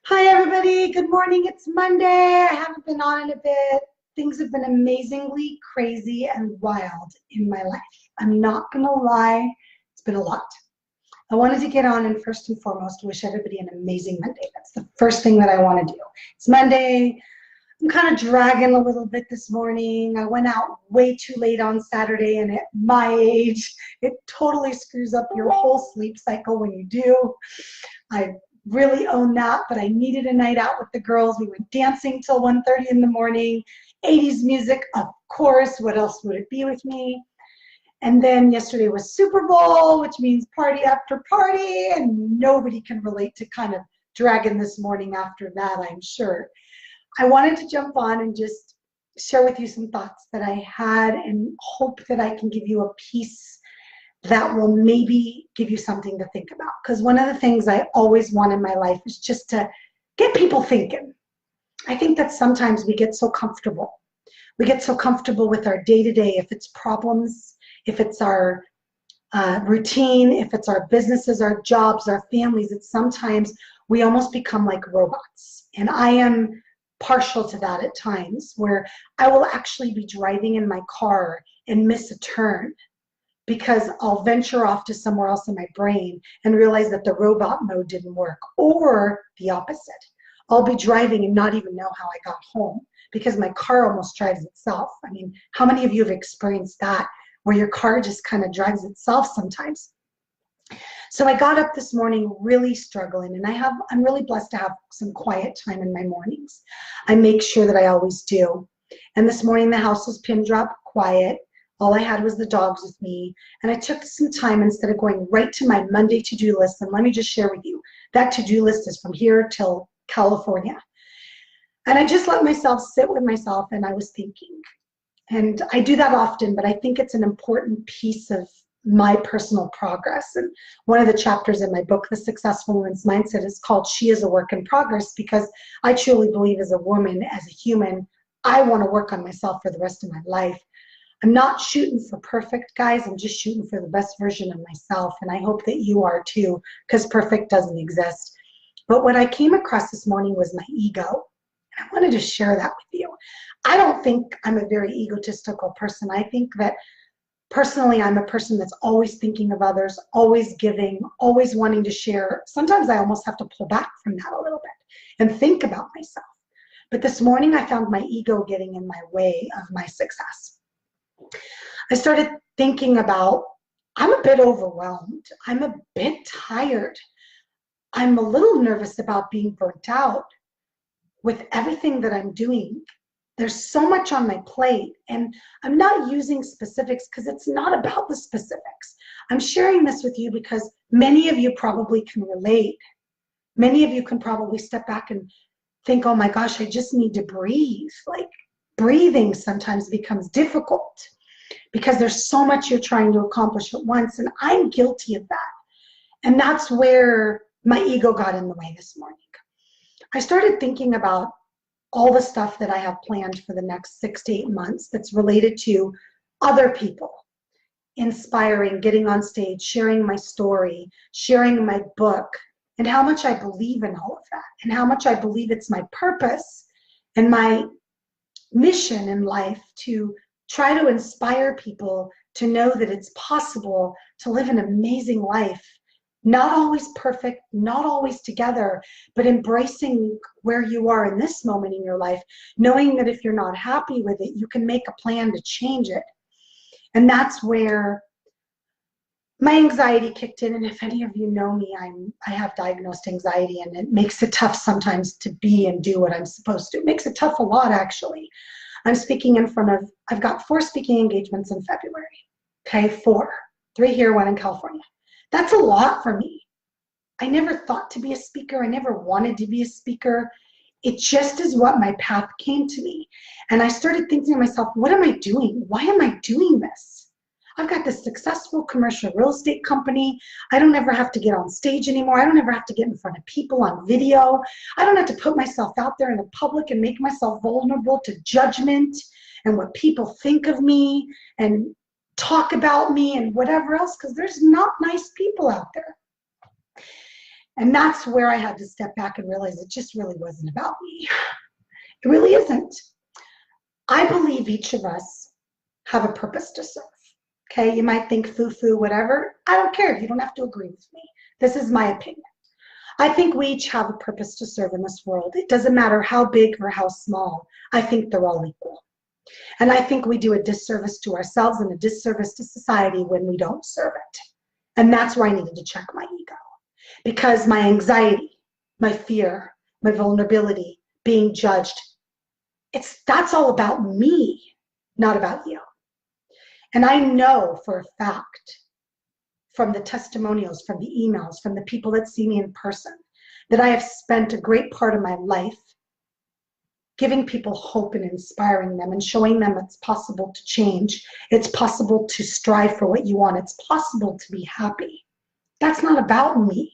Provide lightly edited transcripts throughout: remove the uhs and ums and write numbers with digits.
Hi, everybody. Good morning. It's Monday. I haven't been on in a bit. Things have been amazingly crazy and wild in my life. I'm not going to lie. It's been a lot. I wanted to get on and first and foremost wish everybody an amazing Monday. That's the first thing that I want to do. It's Monday. I'm kind of dragging a little bit this morning. I went out way too late on Saturday, and at my age, it totally screws up your whole sleep cycle when you do. I really own that, but I needed a night out with the girls. We went dancing till 1:30 in the morning. 80s music, of course. What else would it be with me? And then yesterday was Super Bowl, which means party after party, and nobody can relate to kind of dragging this morning after that, I'm sure. I wanted to jump on and just share with you some thoughts that I had and hope that I can give you a piece that will maybe give you something to think about. Because one of the things I always want in my life is just to get people thinking. I think that sometimes we get so comfortable. We get so comfortable with our day-to-day, if it's problems, if it's our routine, if it's our businesses, our jobs, our families, that sometimes we almost become like robots. And I am partial to that at times, where I will actually be driving in my car and miss a turn because I'll venture off to somewhere else in my brain and realize that the robot mode didn't work, or the opposite. I'll be driving and not even know how I got home because my car almost drives itself. I mean, how many of you have experienced that, where your car just kind of drives itself sometimes? So I got up this morning really struggling, and I'm really blessed to have some quiet time in my mornings. I make sure that I always do. And this morning the house was pin drop quiet. All I had was the dogs with me, and I took some time instead of going right to my Monday to-do list. And let me just share with you, that to-do list is from here till California. And I just let myself sit with myself, and I was thinking. And I do that often, but I think it's an important piece of my personal progress. And one of the chapters in my book, The Successful Woman's Mindset, is called She is a Work in Progress, because I truly believe as a woman, as a human, I want to work on myself for the rest of my life. I'm not shooting for perfect, guys. I'm just shooting for the best version of myself. And I hope that you are too, because perfect doesn't exist. But what I came across this morning was my ego. And I wanted to share that with you. I don't think I'm a very egotistical person. I think that personally, I'm a person that's always thinking of others, always giving, always wanting to share. Sometimes I almost have to pull back from that a little bit and think about myself. But this morning, I found my ego getting in my way of my success. I started thinking about, I'm a bit overwhelmed. I'm a bit tired. I'm a little nervous about being burnt out with everything that I'm doing. There's so much on my plate, and I'm not using specifics because it's not about the specifics. I'm sharing this with you because many of you probably can relate. Many of you can probably step back and think, oh my gosh, I just need to breathe. Like, breathing sometimes becomes difficult because there's so much you're trying to accomplish at once, and I'm guilty of that. And that's where my ego got in the way this morning. I started thinking about all the stuff that I have planned for the next 6 to 8 months that's related to other people, inspiring, getting on stage, sharing my story, sharing my book, and how much I believe in all of that, and how much I believe it's my purpose and my mission in life to try to inspire people to know that it's possible to live an amazing life. Not always perfect, not always together, but embracing where you are in this moment in your life, knowing that if you're not happy with it, you can make a plan to change it. And that's where my anxiety kicked in. And if any of you know me, I have diagnosed anxiety, and it makes it tough sometimes to be and do what I'm supposed to. It makes it tough a lot, actually. I'm speaking in front of, I've got 4 speaking engagements in February. Okay, 4. 3 here, 1 in California. That's a lot for me. I never thought to be a speaker. I never wanted to be a speaker. It just is what my path came to me. And I started thinking to myself, what am I doing? Why am I doing this? I've got this successful commercial real estate company. I don't ever have to get on stage anymore. I don't ever have to get in front of people on video. I don't have to put myself out there in the public and make myself vulnerable to judgment and what people think of me and talk about me and whatever else, because there's not nice people out there. And that's where I had to step back and realize it just really wasn't about me. It really isn't. I believe each of us have a purpose to serve. Okay, you might think foo-foo, whatever. I don't care. You don't have to agree with me. This is my opinion. I think we each have a purpose to serve in this world. It doesn't matter how big or how small. I think they're all equal. And I think we do a disservice to ourselves and a disservice to society when we don't serve it. And that's where I needed to check my ego. Because my anxiety, my fear, my vulnerability, being judged, that's all about me, not about you. And I know for a fact from the testimonials, from the emails, from the people that see me in person, that I have spent a great part of my life giving people hope and inspiring them and showing them it's possible to change. It's possible to strive for what you want. It's possible to be happy. That's not about me.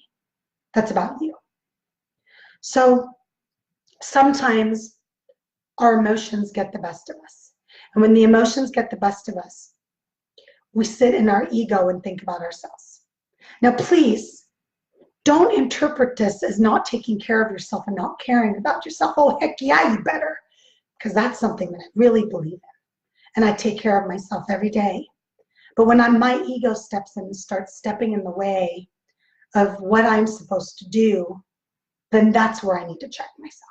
That's about you. So sometimes our emotions get the best of us. And when the emotions get the best of us, we sit in our ego and think about ourselves. Now, please don't interpret this as not taking care of yourself and not caring about yourself. Oh, heck yeah, you better. Because that's something that I really believe in. And I take care of myself every day. But when my ego steps in and starts stepping in the way of what I'm supposed to do, then that's where I need to check myself.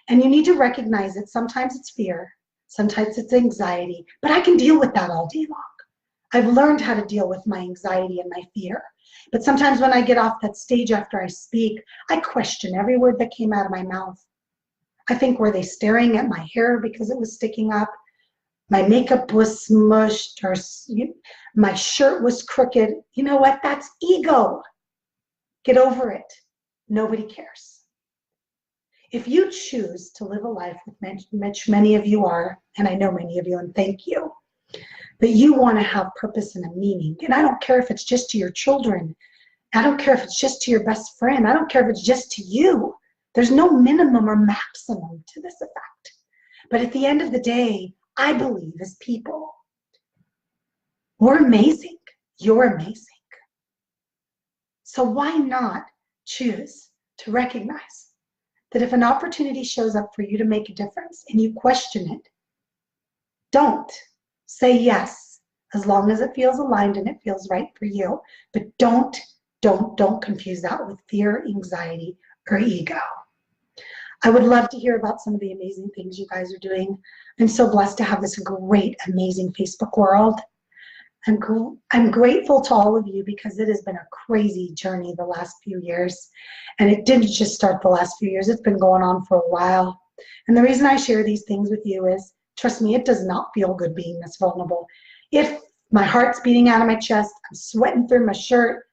And you need to recognize that sometimes it's fear, sometimes it's anxiety, but I can deal with that all day long. I've learned how to deal with my anxiety and my fear. But sometimes when I get off that stage after I speak, I question every word that came out of my mouth. I think, were they staring at my hair because it was sticking up? My makeup was smushed, or my shirt was crooked. You know what? That's ego. Get over it. Nobody cares. If you choose to live a life which many of you are, and I know many of you, and thank you, but you want to have purpose and a meaning, and I don't care if it's just to your children, I don't care if it's just to your best friend, I don't care if it's just to you. There's no minimum or maximum to this effect. But at the end of the day, I believe as people, we're amazing. You're amazing. So why not choose to recognize that if an opportunity shows up for you to make a difference and you question it, don't. Say yes, as long as it feels aligned and it feels right for you. But don't confuse that with fear, anxiety, or ego. I would love to hear about some of the amazing things you guys are doing. I'm so blessed to have this great, amazing Facebook world. I'm grateful to all of you because it has been a crazy journey the last few years. And it didn't just start the last few years. It's been going on for a while. And the reason I share these things with you is, trust me, it does not feel good being this vulnerable. If my heart's beating out of my chest, I'm sweating through my shirt,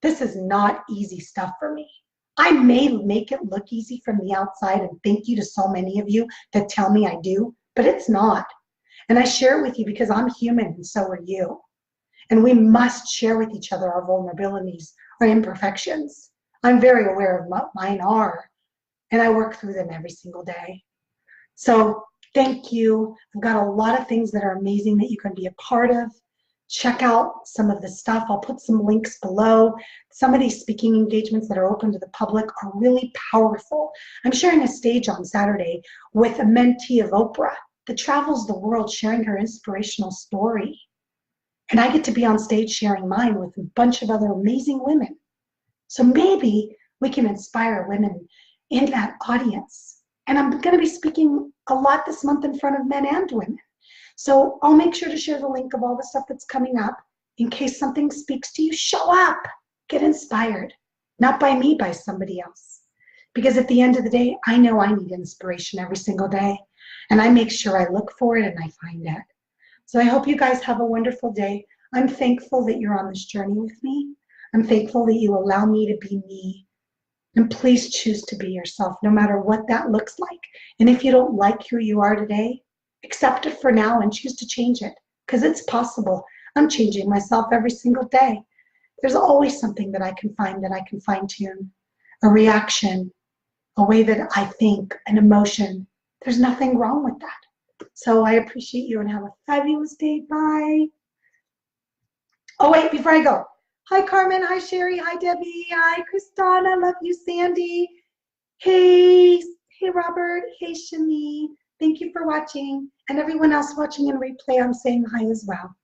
this is not easy stuff for me. I may make it look easy from the outside, and thank you to so many of you that tell me I do, but it's not. And I share it with you because I'm human and so are you. And we must share with each other our vulnerabilities, our imperfections. I'm very aware of what mine are, and I work through them every single day. So thank you. I've got a lot of things that are amazing that you can be a part of. Check out some of the stuff. I'll put some links below. Some of these speaking engagements that are open to the public are really powerful. I'm sharing a stage on Saturday with a mentee of Oprah that travels the world sharing her inspirational story. And I get to be on stage sharing mine with a bunch of other amazing women. So maybe we can inspire women in that audience. And I'm going to be speaking a lot this month in front of men and women. So I'll make sure to share the link of all the stuff that's coming up. In case something speaks to you, show up. Get inspired. Not by me, by somebody else. Because at the end of the day, I know I need inspiration every single day. And I make sure I look for it and I find it. So I hope you guys have a wonderful day. I'm thankful that you're on this journey with me. I'm thankful that you allow me to be me. And please choose to be yourself, no matter what that looks like. And if you don't like who you are today, accept it for now and choose to change it, because it's possible. I'm changing myself every single day. There's always something that I can find that I can fine-tune, a reaction, a way that I think, an emotion. There's nothing wrong with that. So I appreciate you and have a fabulous day. Bye. Oh, wait, before I go, Hi, Carmen. Hi, Sherry. Hi, Debbie. Hi, Kristana. Love you, Sandy. Hey, hey, Robert. Hey, Shani. Thank you for watching. And everyone else watching in replay, I'm saying hi as well.